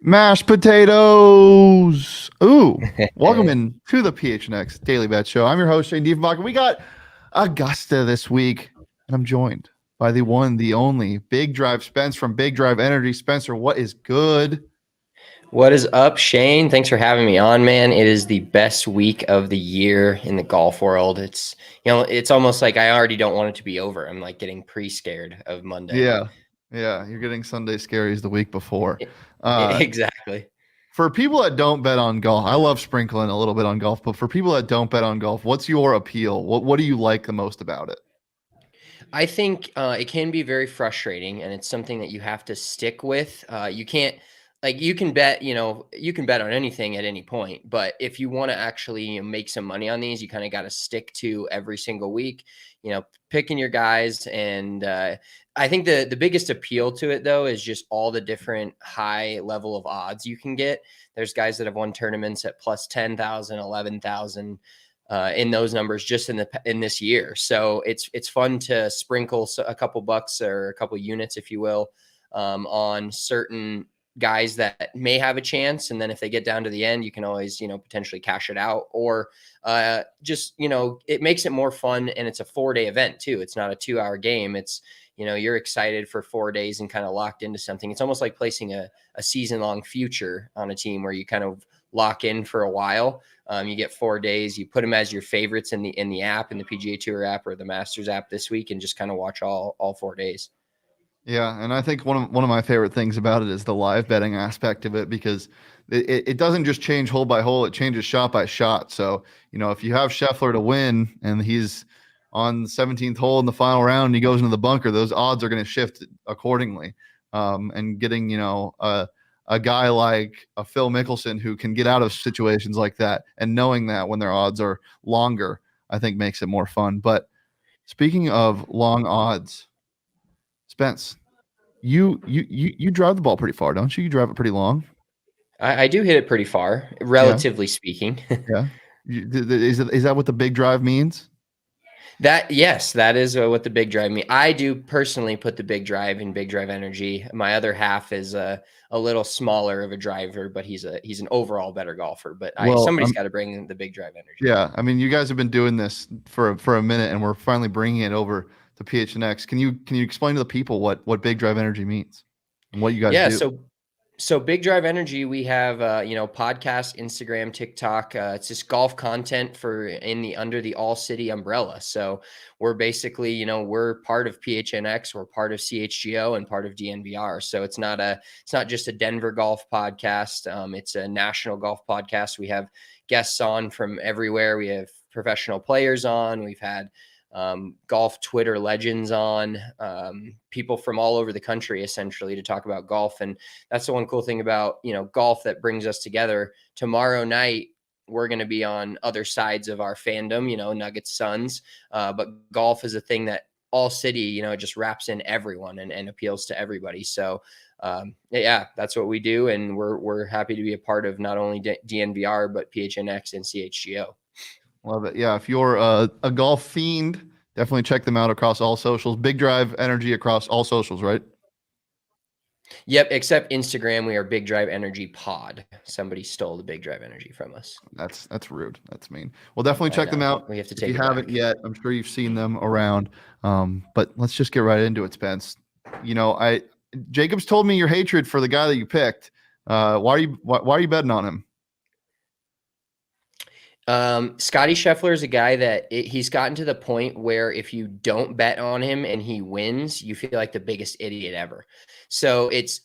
Mashed potatoes. Ooh, welcome in to the PHNX Daily Bet Show. I'm your host, Shane Diefenbach. We got Augusta this week, and I'm joined by the one, the only Big Drive Spence from Big Drive Energy. Spencer, what is good? What is up, Shane? Thanks for having me on, man. It is the best week of the year in the golf world. It's almost like I already don't want it to be over. I'm like getting pre-scared of Monday. Yeah, you're getting Sunday scaries the week before. Uh, Exactly. for people that don't bet on golf, I love sprinkling a little bit on golf, but for people that don't bet on golf, what's your appeal? What do you like the most about it? I think it can be very frustrating, and it's something that you have to stick with. You can't, like, you can bet, you can bet on anything at any point, but if you want to actually make some money on these, you kind of got to stick to every single week, picking your guys. And I think the biggest appeal to it, though, is just all the different high level of odds you can get. There's guys that have won tournaments at plus 10,000, 11,000. In those numbers just in this year. So it's fun to sprinkle a couple bucks or a couple units, if you will, on certain guys that may have a chance. And then if they get down to the end, you can always, potentially cash it out, or just, it makes it more fun. And it's a 4-day event too. It's not a 2-hour game. It's, you're excited for 4 days and kind of locked into something. It's almost like placing a season-long future on a team where you kind of lock in for a while. You get 4 days, you put them as your favorites in the app, in the PGA Tour app or the Masters app this week, and just kind of watch all 4 days. Yeah, and I think one of my favorite things about it is the live betting aspect of it, because it doesn't just change hole by hole, it changes shot by shot. So, if you have Scheffler to win and he's on the 17th hole in the final round and he goes into the bunker, those odds are going to shift accordingly. And getting, a guy like a Phil Mickelson who can get out of situations like that, and knowing that when their odds are longer, I think makes it more fun. But speaking of long odds, Spence, you drive the ball pretty far, don't you? You drive it pretty long. I do hit it pretty far, Yeah, relatively speaking. yeah. Is that what the big drive means? Yes, that is what the big drive means. I do personally put the big drive in Big Drive Energy. My other half is a little smaller of a driver, but he's an overall better golfer. But Well, somebody's got to bring in the Big Drive Energy. yeah. I mean, you guys have been doing this for a minute, and we're finally bringing it over to PHNX. Can you explain to the people what Big Drive Energy means and what you guys Yeah, do? so Big Drive Energy, we have podcast, Instagram, TikTok. It's just golf content under the ALLCITY umbrella. So we're basically, we're part of PHNX, we're part of CHGO, and part of DNVR. So it's not just a Denver golf podcast. It's a national golf podcast. We have guests on from everywhere. We have professional players on. We've had golf Twitter legends on, people from all over the country, essentially, to talk about golf. And that's the one cool thing about, golf that brings us together. Tomorrow night, we're going to be on other sides of our fandom, Nuggets, Suns. But golf is a thing that ALLCITY, it just wraps in everyone and appeals to everybody. So yeah, that's what we do. And we're happy to be a part of not only DNVR, but PHNX and CHGO. Love it. Yeah, if you're a golf fiend, definitely check them out across all socials. Big Drive Energy across all socials, right? Yep, except Instagram, we are Big Drive Energy Pod. Somebody stole the Big Drive Energy from us. That's rude. That's mean. Well, definitely check them out. We have to If take you it haven't back. yet, I'm sure you've seen them around. But let's just get right into it, Spence. Jacob's told me your hatred for the guy that you picked. Why are you betting on him? Scottie Scheffler is a guy that he's gotten to the point where if you don't bet on him and he wins, you feel like the biggest idiot ever. So it's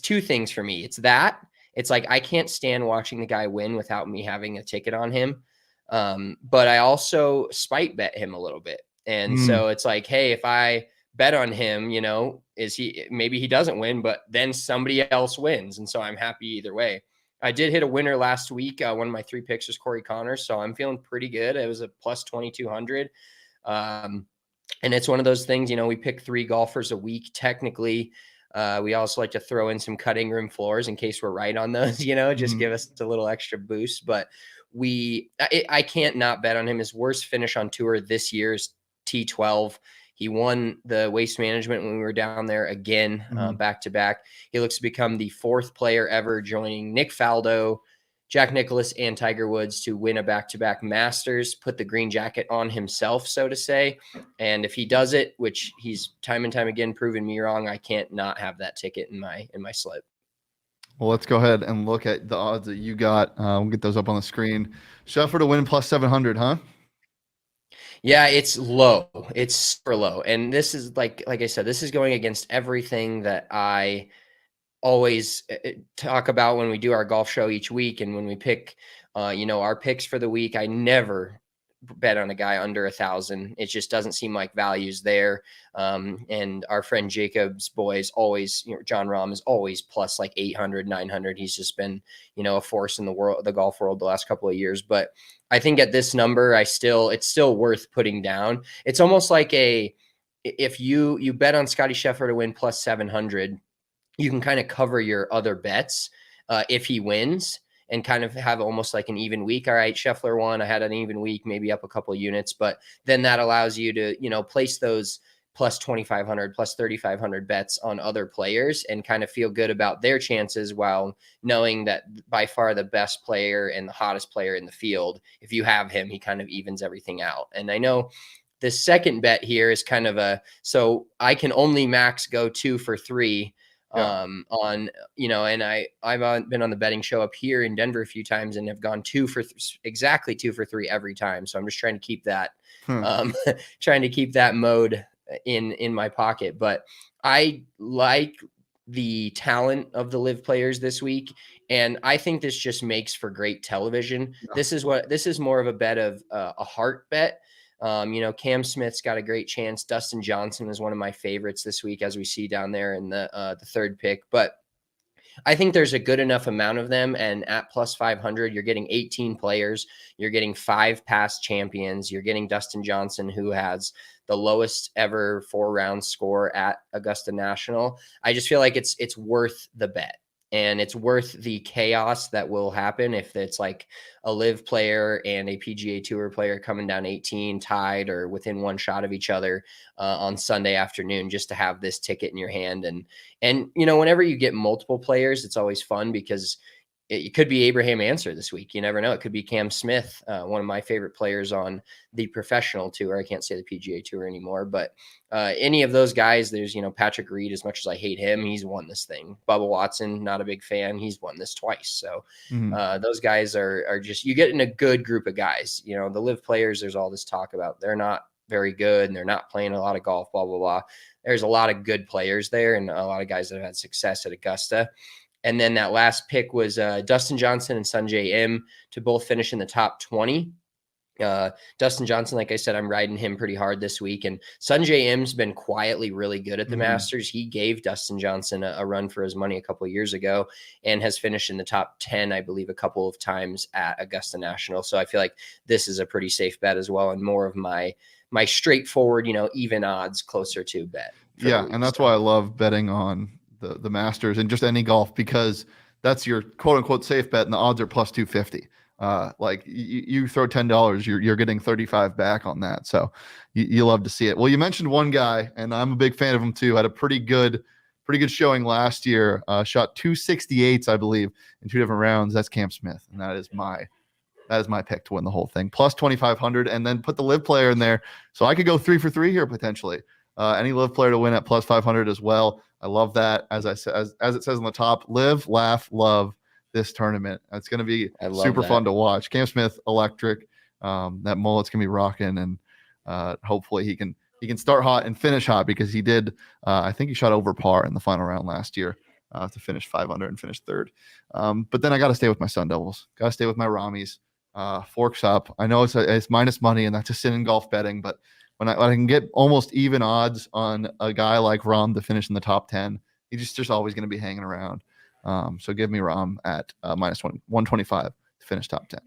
two things for me. It's like, I can't stand watching the guy win without me having a ticket on him. But I also spite bet him a little bit. And so it's like, hey, if I bet on him, maybe he doesn't win, but then somebody else wins. And so I'm happy either way. I did hit a winner last week. One of my 3 picks was Corey Connors, so I'm feeling pretty good. It was a plus 2,200. And it's one of those things, we pick 3 golfers a week. Technically, we also like to throw in some cutting room floors in case we're right on those, just give us a little extra boost. But I can't not bet on him. His worst finish on tour this year is T12. He won the Waste Management when we were down there again, back to back. He looks to become the 4th player ever, joining Nick Faldo, Jack Nicklaus, and Tiger Woods to win a back-to-back Masters, put the green jacket on himself, so to say. And if he does it, which he's time and time again proven me wrong, I can't not have that ticket in my slip. Well, let's go ahead and look at the odds that you got. We'll get those up on the screen. Scheffler to win plus 700, huh? Yeah, it's low. It's super low. And this is like I said, this is going against everything that I always talk about when we do our golf show each week. And when we pick, our picks for the week, I never bet on a guy under 1,000. It just doesn't seem like value's there. And our friend Jacob's boys always, John Rahm is always plus like 800, 900. He's just been, a force in the golf world the last couple of years. But I think at this number, it's still worth putting down. It's almost like if you bet on Scottie Scheffler to win plus 700, you can kind of cover your other bets if he wins and kind of have almost like an even week. All right, Scheffler won. I had an even week, maybe up a couple of units, but then that allows you to, place those plus 2,500, plus 3,500 bets on other players and kind of feel good about their chances while knowing that by far the best player and the hottest player in the field, if you have him, he kind of evens everything out. And I know the second bet here is kind of so I can only max go 2 for 3. Yeah. And I've been on the betting show up here in Denver a few times and have gone exactly 2 for 3 every time. So I'm just trying to keep that, trying to keep that mode in my pocket. But I like the talent of the live players this week. And I think this just makes for great television. Yeah. This is more of a bet of a heart bet. Cam Smith's got a great chance. Dustin Johnson is one of my favorites this week, as we see down there in the third pick. But I think there's a good enough amount of them. And at plus 500, you're getting 18 players. You're getting 5 past champions. You're getting Dustin Johnson, who has the lowest ever 4-round score at Augusta National. I just feel like it's worth the bet. And it's worth the chaos that will happen if it's like a live player and a PGA Tour player coming down 18 tied or within one shot of each other on Sunday afternoon, just to have this ticket in your hand. And whenever you get multiple players, it's always fun because it could be Abraham Answer this week. You never know. It could be Cam Smith, one of my favorite players on the professional tour. I can't say the PGA Tour anymore, but any of those guys, there's, Patrick Reed, as much as I hate him, he's won this thing. Bubba Watson, not a big fan. He's won this twice. So those guys are just, you get in a good group of guys. The live players, there's all this talk about they're not very good and they're not playing a lot of golf, blah, blah, blah. There's a lot of good players there and a lot of guys that have had success at Augusta. And then that last pick was Dustin Johnson and Sungjae Im to both finish in the top 20. Dustin Johnson, like I said, I'm riding him pretty hard this week. And Sungjae Im's been quietly really good at the Masters. He gave Dustin Johnson a run for his money a couple of years ago and has finished in the top 10, I believe, a couple of times at Augusta National. So I feel like this is a pretty safe bet as well and more of my straightforward, even odds closer to bet. Yeah, and that's why I love betting on the Masters and just any golf, because that's your quote unquote safe bet and the odds are plus 250. Like you throw $10, you're getting 35 back on that. So you love to see it. Well, you mentioned one guy and I'm a big fan of him too. Had a pretty good showing last year. Shot 268s, I believe, in 2 different rounds. That's Cam Smith. And that is my pick to win the whole thing. Plus 2,500 and then put the live player in there. So I could go 3 for 3 here potentially. Any live player to win at plus 500 as well. I love that. As I said, as it says on the top, live, laugh, love this tournament. It's going to be super fun to watch. Cam Smith, electric. That mullet's going to be rocking, and hopefully he can start hot and finish hot, because he did. I think he shot over par in the final round last year to finish 500 and finish third. But then I got to stay with my Sun Devils. Got to stay with my Ramis. Forks up. I know it's minus money, and that's a sin in golf betting, but when I can get almost even odds on a guy like Rahm to finish in the top 10, he's just always going to be hanging around. So give me Rahm at minus 125 to finish top 10.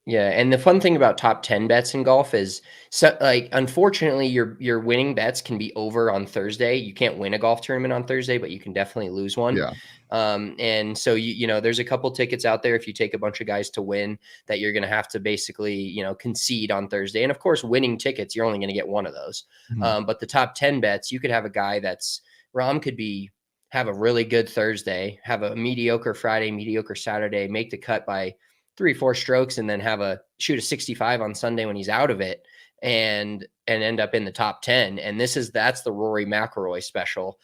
Yeah, and the fun thing about top 10 bets in golf is, so like, unfortunately your winning bets can be over on Thursday. You can't win a golf tournament on Thursday, but you can definitely lose one. Yeah. And so you know, there's a couple tickets out there if you take a bunch of guys to win that you're going to have to basically, you know, concede on Thursday. And of course, winning tickets, you're only going to get one of those. Mhm. But the top 10 bets, you could have a guy that's Rom could be have a really good Thursday, have a mediocre Friday, mediocre Saturday, make the cut by 3, 4 strokes, and then have a shoot a 65 on Sunday when he's out of it, and end up in the top 10. And that's the Rory McIlroy special.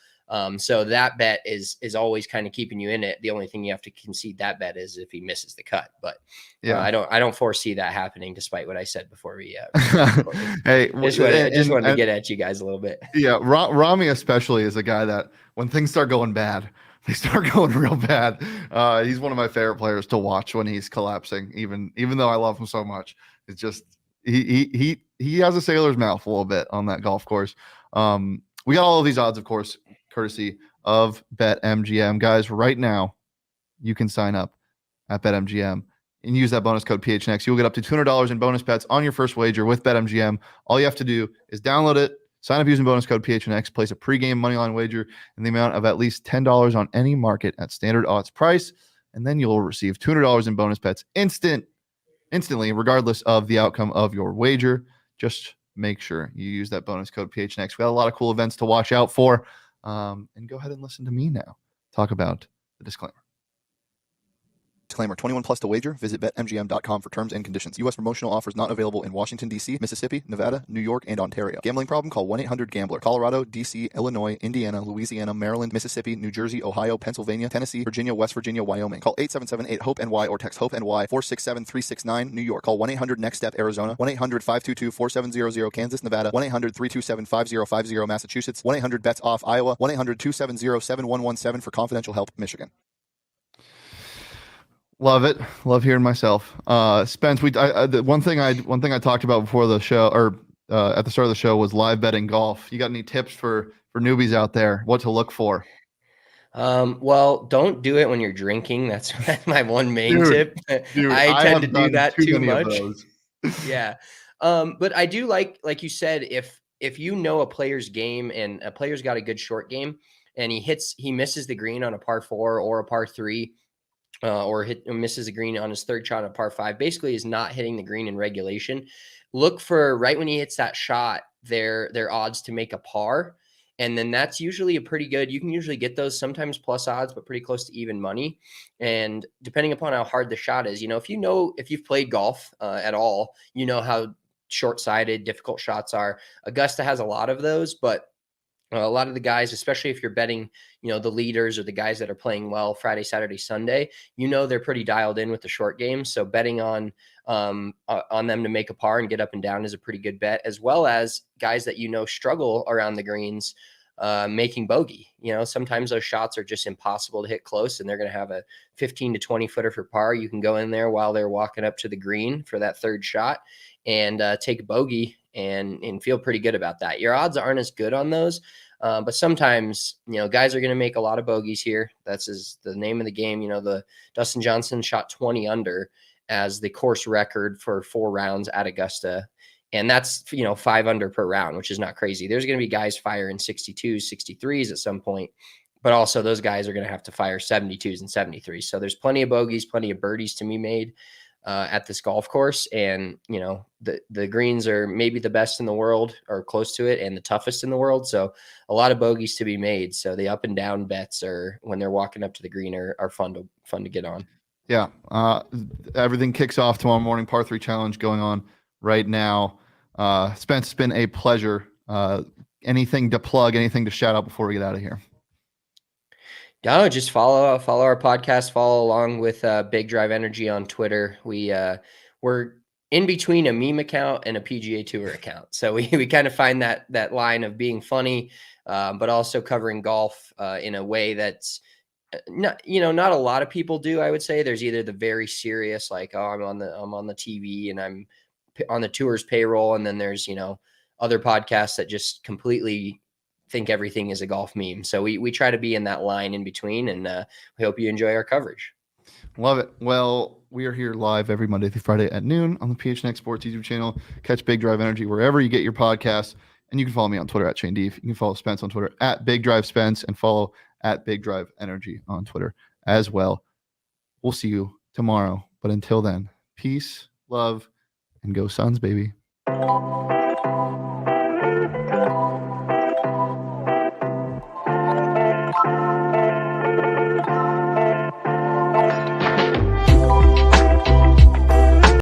So that bet is always kind of keeping you in it. The only thing you have to concede that bet is if he misses the cut. But Yeah. I don't foresee that happening, despite what I said before we started recording. Hey, I just wanted to get at you guys a little bit. Yeah, Rami especially is a guy that when things start going bad, they start going real bad. He's one of my favorite players to watch when he's collapsing. Even though I love him so much, it's just he has a sailor's mouth a little bit on that golf course. We got all of these odds, of course, courtesy of BetMGM. Guys, right now you can sign up at BetMGM and use that bonus code PHNX. You'll get up to $200 in bonus bets on your first wager with BetMGM. All you have to do is download it, sign up using bonus code PHNX, place a pregame moneyline wager in the amount of at least $10 on any market at standard odds price, and then you'll receive $200 in bonus bets instantly, regardless of the outcome of your wager. Just make sure you use that bonus code PHNX. We got a lot of cool events to watch out for. And go ahead and listen to me now talk about the disclaimer. Disclaimer, 21 plus to wager. Visit BetMGM.com for terms and conditions. U.S. promotional offers not available in Washington, D.C., Mississippi, Nevada, New York, and Ontario. Gambling problem? Call 1-800-GAMBLER. Colorado, D.C., Illinois, Indiana, Louisiana, Maryland, Mississippi, New Jersey, Ohio, Pennsylvania, Tennessee, Virginia, West Virginia, Wyoming. Call 877-8-HOPE-NY or text HOPE-NY 467-369, New York. Call 1-800-NEXT-STEP, Arizona. 1-800-522-4700, Kansas, Nevada. 1-800-327-5050, Massachusetts. 1-800-BETS-OFF, Iowa. 1-800-270-7117 for confidential help, Michigan. Love it. Love hearing myself. Spence, the one thing I talked about before the show, or at the start of the show, was live betting golf. You got any tips for newbies out there? What to look for? Well, don't do it when you're drinking. That's my one main tip. Dude, I tend to do that too many much. of those. Yeah. But I do like you said, if you know a player's game and a player's got a good short game and he misses the green on a par 4 or a par 3, or misses a green on his third shot on a par 5, basically is not hitting the green in regulation. Look for right when he hits that shot, their odds to make a par. And then that's usually a pretty good, you can usually get those sometimes plus odds, but pretty close to even money. And depending upon how hard the shot is, if you've played golf at all, you know how short-sighted, difficult shots are. Augusta has a lot of those, but a lot of the guys, especially if you're betting, the leaders or the guys that are playing well Friday, Saturday, Sunday, they're pretty dialed in with the short game. So betting on them to make a par and get up and down is a pretty good bet, as well as guys that struggle around the greens making bogey. Sometimes those shots are just impossible to hit close, and they're going to have a 15 to 20 footer for par. You can go in there while they're walking up to the green for that third shot and take a bogey and feel pretty good about that. Your odds aren't as good on those. But sometimes, guys are going to make a lot of bogeys here. That's the name of the game. The Dustin Johnson shot 20 under as the course record for 4 rounds at Augusta. And that's, 5 under per round, which is not crazy. There's going to be guys firing 62s, 63s at some point, but also those guys are going to have to fire 72s and 73s. So there's plenty of bogeys, plenty of birdies to be made at this golf course. And, the greens are maybe the best in the world or close to it and the toughest in the world. So a lot of bogeys to be made. So the up and down bets are when they're walking up to the green are fun to get on. Yeah. Everything kicks off tomorrow morning, par 3 challenge going on right now. Spence, it's been a pleasure. Anything to plug, anything to shout out before we get out of here? No, just follow our podcast, follow along with Big Drive Energy on Twitter. We're in between a meme account and a PGA Tour account. So we kind of find that line of being funny, but also covering golf in a way that's not a lot of people do. I would say there's either the very serious, like, oh, I'm on the TV and I'm on the tour's payroll, and then there's other podcasts that just completely think everything is a golf meme. So we try to be in that line in between, and we hope you enjoy our coverage. Love it. Well, we are here live every Monday through Friday at noon on the PHNX Sports YouTube channel. Catch Big Drive Energy wherever you get your podcasts. And you can follow me on Twitter at Shane Deef. You can follow Spence on Twitter at Big Drive Spence and follow at Big Drive Energy on Twitter as well. We'll see you tomorrow. But until then, peace, love, and go Suns, baby.